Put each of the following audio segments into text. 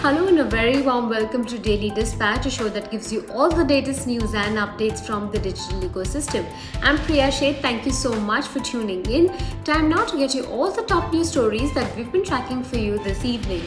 hello and a very warm welcome to Daily Dispatch, a show that gives you all the latest news and updates from the digital ecosystem. I'm Priya Sheth. Thank you so much for tuning in. Time now to get you all the top news stories that we've been tracking for you this evening.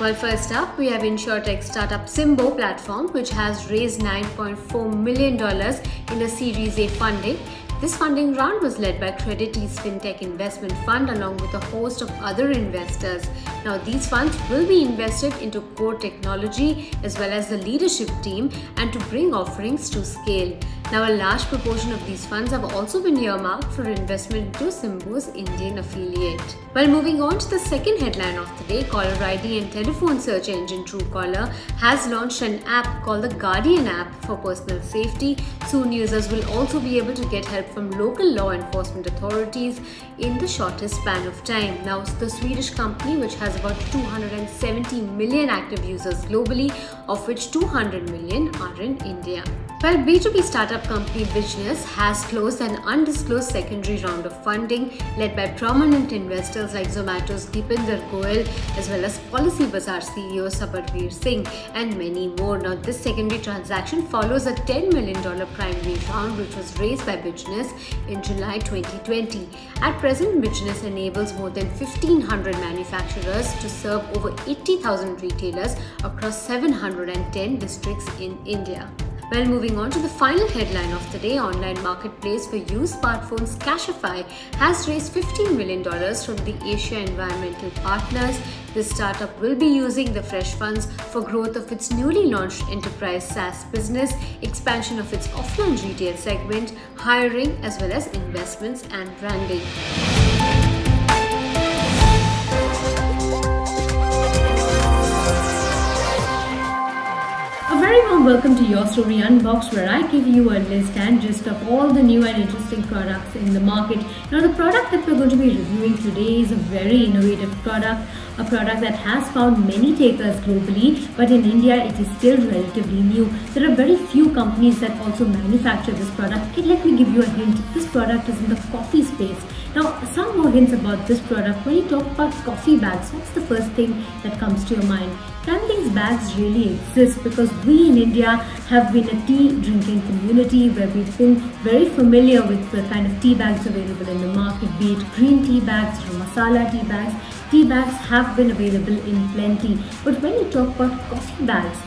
Well, first up, we have insurtech startup Symbo platform, which has raised $9.4 million in a Series A funding. This funding round was led by Credity's FinTech Investment Fund along with a host of other investors. Now, these funds will be invested into core technology as well as the leadership team and to bring offerings to scale. Now, a large proportion of these funds have also been earmarked for investment into Symbo's Indian affiliate. Well, moving on to the second headline of the day, caller ID and telephone search engine Truecaller has launched an app called the Guardian app for personal safety. Soon, users will also be able to get help from local law enforcement authorities in the shortest span of time. Now, the Swedish company, which has about 270 million active users globally, of which 200 million are in India. Well, B2B startup company Business has closed an undisclosed secondary round of funding led by prominent investors like Zomato's Deepinder Goyal as well as Policybazaar CEO Sabarbir Singh and many more. Now, this secondary transaction follows a $10 million primary round which was raised by Business in July 2020. At present, Business enables more than 1,500 manufacturers to serve over 80,000 retailers across 710 districts in India. Well, moving on to the final headline of the day, online marketplace for used smartphones Cashify has raised $15 million from the Asia Environmental Partners. This startup will be using the fresh funds for growth of its newly launched enterprise SaaS business, expansion of its offline retail segment, hiring as well as investments and branding. A very warm welcome to Your Story Unboxed, where I give you a list and gist of all the new and interesting products in the market. Now, the product that we're going to be reviewing today is a very innovative product, a product that has found many takers globally, but in India it is still relatively new. There are very few companies that also manufacture this product. Okay, let me give you a hint. This product is in the coffee space. Now, some more hints about this product. When you talk about coffee bags, what's the first thing that comes to your mind? Can these bags really exist? Because we in India have been a tea drinking community where we've been very familiar with the kind of tea bags available in the market, be it green tea bags or masala tea bags. Tea bags have been available in plenty. But when you talk about coffee bags,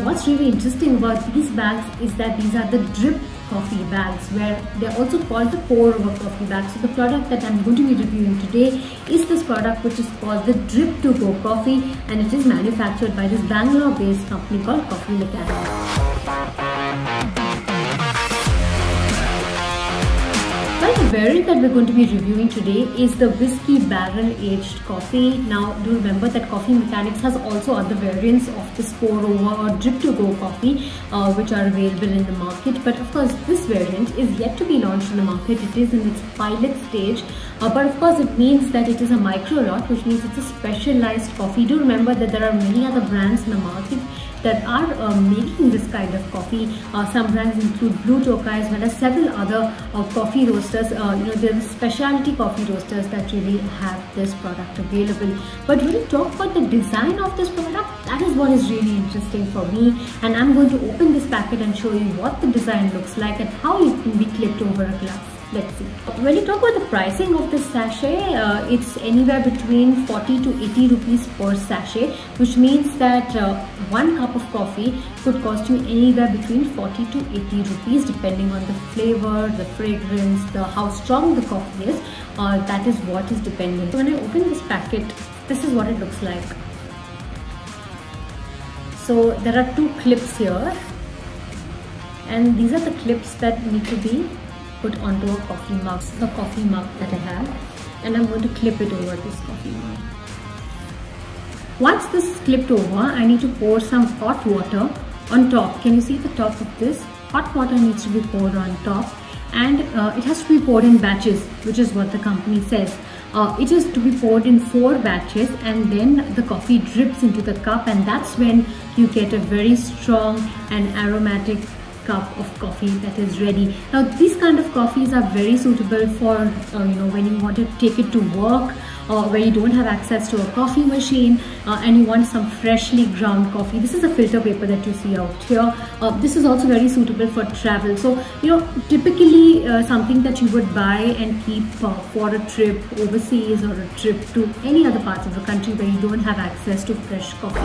what's really interesting about these bags is that these are the drip coffee bags, where they're also called the pour over coffee bags. So the product that I'm going to be reviewing today is this product which is called the Drip to Go Coffee, and it is manufactured by this Bangalore based company called Coffee Mechanics. Well, the variant that we're going to be reviewing today is the whiskey barrel aged coffee. Now, do remember that Coffee Mechanics has also other variants of this pour over or drip to go coffee which are available in the market. But of course, this variant is yet to be launched in the market. It is in its pilot stage. But of course, it means that it is a micro lot, which means it's a specialized coffee. Do remember that there are many other brands in the market that are making this kind of coffee. Some brands include Blue Toka as well as several other coffee roasters. There are specialty coffee roasters that really have this product available. But when you talk about the design of this product, that is what is really interesting for me. And I'm going to open this packet and show you what the design looks like and how it can be clipped over a glass. Let's see. When you talk about the pricing of this sachet, it's anywhere between 40 to 80 rupees per sachet, which means that one cup of coffee could cost you anywhere between 40 to 80 rupees depending on the flavor, the fragrance, how strong the coffee is. That is what is dependent. When I open this packet, this is what it looks like. So there are two clips here, and these are the clips that need to be put onto a coffee mug. This is the coffee mug that I have, and I'm going to clip it over this coffee mug. Once this is clipped over, I need to pour some hot water on top. Can you see the top of this? Hot water needs to be poured on top, and it has to be poured in batches, which is what the company says. It is to be poured in 4 batches, and then the coffee drips into the cup, and that's when you get a very strong and aromatic cup of coffee that is ready. Now, these kind of coffees are very suitable for when you want to take it to work where you don't have access to a coffee machine and you want some freshly ground coffee, this is a filter paper that you see out here. This is also very suitable for travel. So, typically something that you would buy and keep for a trip overseas or a trip to any other parts of the country where you don't have access to fresh coffee.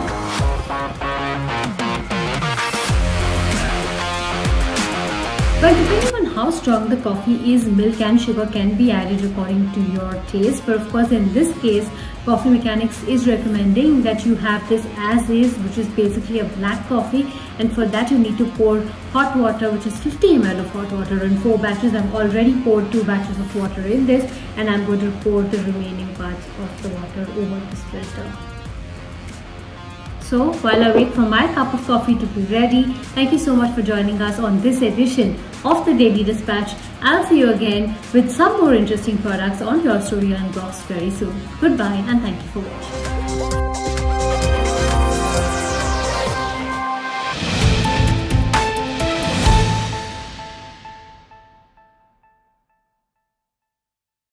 Well, depending on how strong the coffee is, milk and sugar can be added according to your taste. But of course, in this case, Coffee Mechanics is recommending that you have this as is, which is basically a black coffee. And for that, you need to pour hot water, which is 50 ml of hot water in 4 batches. I've already poured 2 batches of water in this, and I'm going to pour the remaining parts of the water over this filter. So while I wait for my cup of coffee to be ready, thank you so much for joining us on this edition of the Daily Dispatch. I'll see you again with some more interesting products on Your Story Unboxed very soon. Goodbye and thank you for watching.